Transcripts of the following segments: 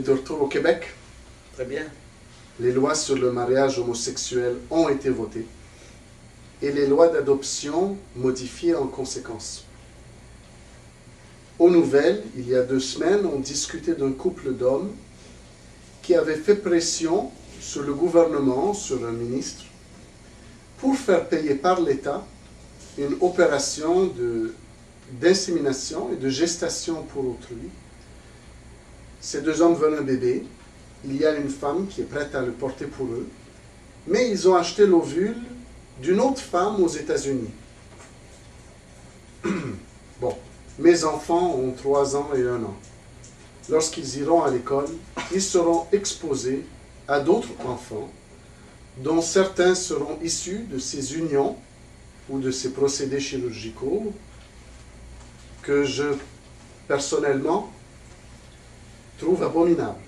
est de retour au Québec. Très bien. Les lois sur le mariage homosexuel ont été votées et les lois d'adoption modifiées en conséquence. Aux nouvelles, il y a 2 semaines, on discutait d'un couple d'hommes qui avait fait pression sur le gouvernement, sur un ministre, pour faire payer par l'État une opération d'insémination et de gestation pour autrui. Ces 2 hommes veulent un bébé. Il y a une femme qui est prête à le porter pour eux. Mais ils ont acheté l'ovule d'une autre femme aux États-Unis. Bon, mes enfants ont 3 ans et 1 an. Lorsqu'ils iront à l'école, ils seront exposés à d'autres enfants, dont certains seront issus de ces unions ou de ces procédés chirurgicaux que je, personnellement, trouve abominables.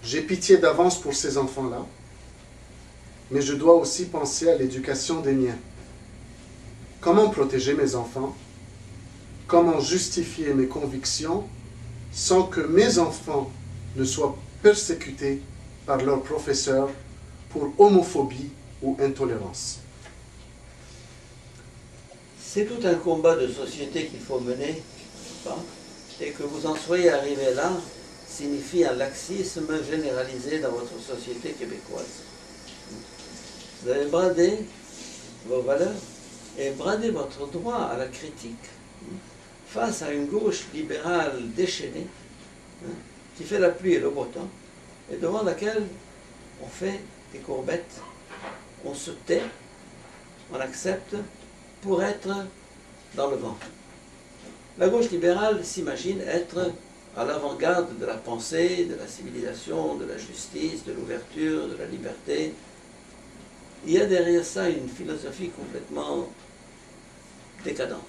J'ai pitié d'avance pour ces enfants-là, mais je dois aussi penser à l'éducation des miens. Comment protéger mes enfants? Comment justifier mes convictions sans que mes enfants ne soient persécutés par leurs professeurs pour homophobie ou intolérance? C'est tout un combat de société qu'il faut mener, n'est-ce pas? Et que vous en soyez arrivé là signifie un laxisme généralisé dans votre société québécoise. Vous avez bradé vos valeurs et bradé votre droit à la critique face à une gauche libérale déchaînée qui fait la pluie et le beau temps et devant laquelle on fait des courbettes, on se tait, on accepte pour être dans le vent. La gauche libérale s'imagine être à l'avant-garde de la pensée, de la civilisation, de la justice, de l'ouverture, de la liberté. Il y a derrière ça une philosophie complètement décadente,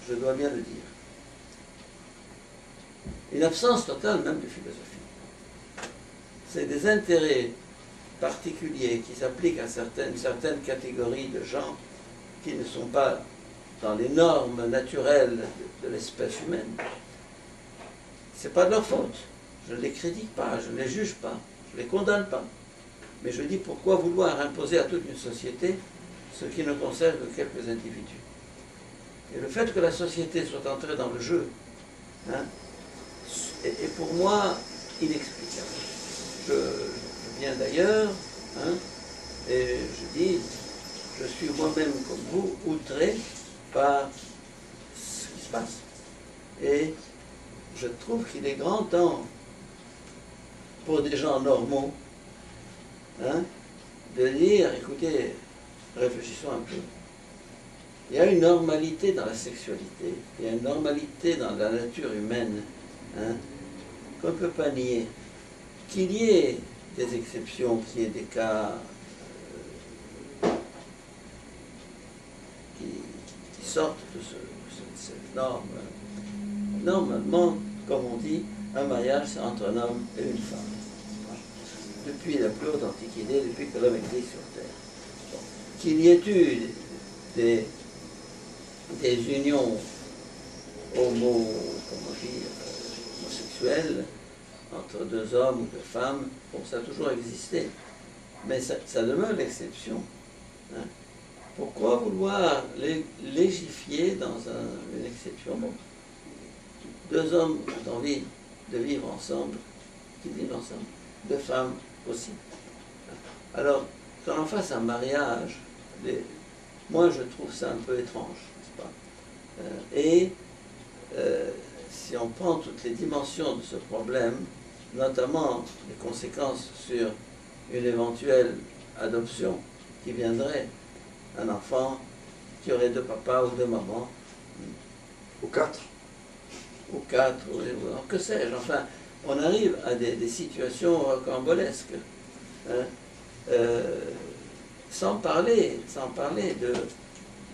je dois bien le dire. Une absence totale même de philosophie. C'est des intérêts particuliers qui s'appliquent à une certaine catégorie de gens qui ne sont pas dans les normes naturelles de l'espèce humaine. Ce n'est pas de leur faute. Je ne les critique pas, je ne les juge pas, je ne les condamne pas. Mais je dis pourquoi vouloir imposer à toute une société ce qui ne concerne que quelques individus. Et le fait que la société soit entrée dans le jeu est pour moi inexplicable. Je viens d'ailleurs et je dis, je suis moi-même comme vous outré par ce qui se passe. Et je trouve qu'il est grand temps pour des gens normaux de dire, écoutez, réfléchissons un peu. Il y a une normalité dans la sexualité, il y a une normalité dans la nature humaine qu'on ne peut pas nier. Qu'il y ait des exceptions, qu'il y ait des cas qui sortent de cette norme. Normalement, comme on dit, un mariage c'est entre un homme et une femme. Depuis la plus haute antiquité, depuis que l'homme existe sur Terre. Bon. Qu'il y ait eu des unions homosexuelles entre 2 hommes ou 2 femmes, bon, ça a toujours existé. Mais ça demeure l'exception. Pourquoi vouloir légiférer dans une exception? Bon. 2 hommes ont envie de vivre ensemble, qu'ils vivent ensemble. 2 femmes aussi. Alors, quand on fasse un mariage, moi je trouve ça un peu étrange, n'est-ce pas? Si on prend toutes les dimensions de ce problème, notamment les conséquences sur une éventuelle adoption qui viendrait, un enfant qui aurait 2 papas ou 2 mamans. Ou 4. Ou 4, ou que sais-je. Enfin, on arrive à des situations rocambolesques. Sans parler de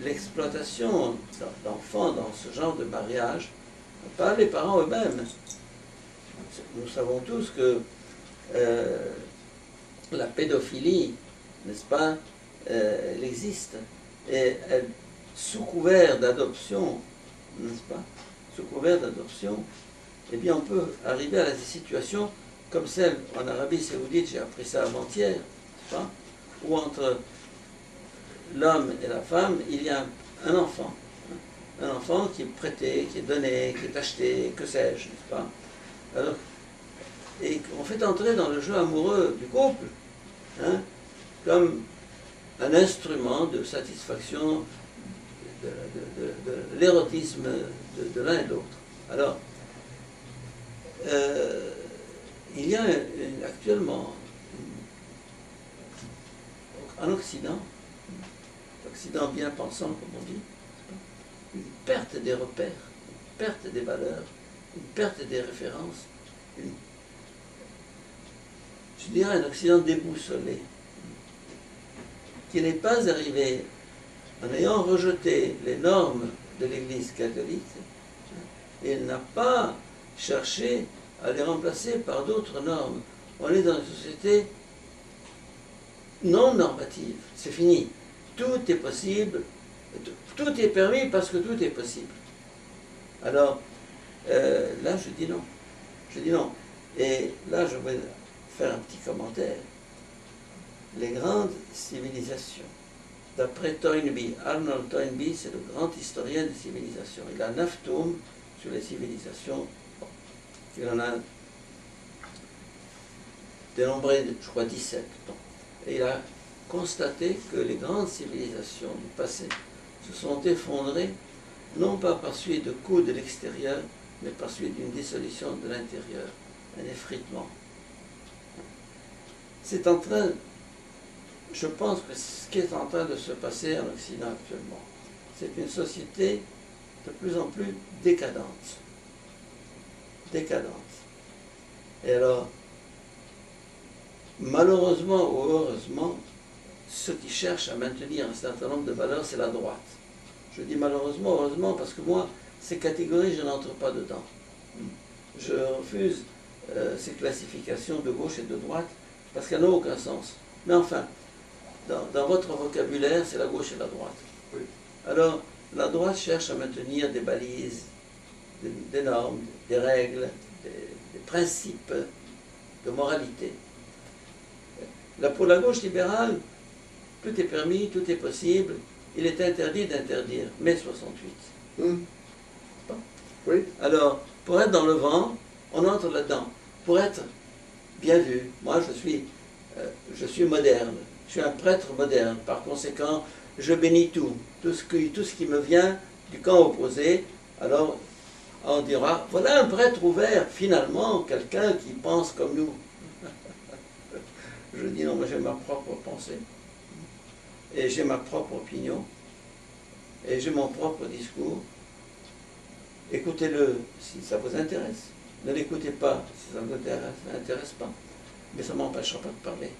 l'exploitation d'enfants dans ce genre de mariage par les parents eux-mêmes. Nous savons tous que la pédophilie, n'est-ce pas, elle existe. Et sous couvert d'adoption, n'est-ce pas, sous couvert d'adoption, eh bien on peut arriver à des situations comme celle en Arabie Saoudite, j'ai appris ça avant-hier, où entre l'homme et la femme, il y a un enfant. Un enfant qui est prêté, qui est donné, qui est acheté, que sais-je, n'est-ce pas? Alors, et on fait entrer dans le jeu amoureux du couple, hein, comme un instrument de satisfaction de l'érotisme de l'un et de l'autre. Alors, il y a actuellement en Occident bien pensant, comme on dit, une perte des repères, une perte des valeurs, une perte des références, je dirais un Occident déboussolé, qui n'est pas arrivé, en ayant rejeté les normes de l'Église catholique, et n'a pas cherché à les remplacer par d'autres normes. On est dans une société non normative, c'est fini. Tout est possible, tout est permis parce que tout est possible. Alors, là, je dis non. Je dis non. Et là, je vais faire un petit commentaire. Les grandes civilisations, d'après Toynbee, Arnold Toynbee, c'est le grand historien des civilisations. Il a 9 tomes sur les civilisations. Il en a dénombré, je crois, 17. Et il a constaté que les grandes civilisations du passé se sont effondrées, non pas par suite de coups de l'extérieur, mais par suite d'une dissolution de l'intérieur, un effritement. C'est en train, je pense que ce qui est en train de se passer en Occident actuellement, c'est une société de plus en plus décadente. Décadente. Et alors, malheureusement ou heureusement, ceux qui cherchent à maintenir un certain nombre de valeurs, c'est la droite. Je dis malheureusement, heureusement, parce que moi, ces catégories, je n'entre pas dedans. Je refuse ces classifications de gauche et de droite, parce qu'elles n'ont aucun sens. Mais enfin, dans votre vocabulaire, c'est la gauche et la droite. Oui. Alors, la droite cherche à maintenir des balises, des normes, des règles, des principes de moralité. Là, pour la gauche libérale, tout est permis, tout est possible, il est interdit d'interdire. Mai 68. Bon. Oui. Alors, pour être dans le vent, on entre là-dedans. Pour être bien vu, moi je suis moderne, je suis un prêtre moderne, par conséquent, je bénis tout ce qui me vient du camp opposé. Alors, on dira, voilà un prêtre ouvert, finalement, quelqu'un qui pense comme nous. Je dis non, moi j'ai ma propre pensée, et j'ai ma propre opinion, et j'ai mon propre discours. Écoutez-le si ça vous intéresse. Ne l'écoutez pas si ça ne vous intéresse pas. Mais ça ne m'empêchera pas de parler.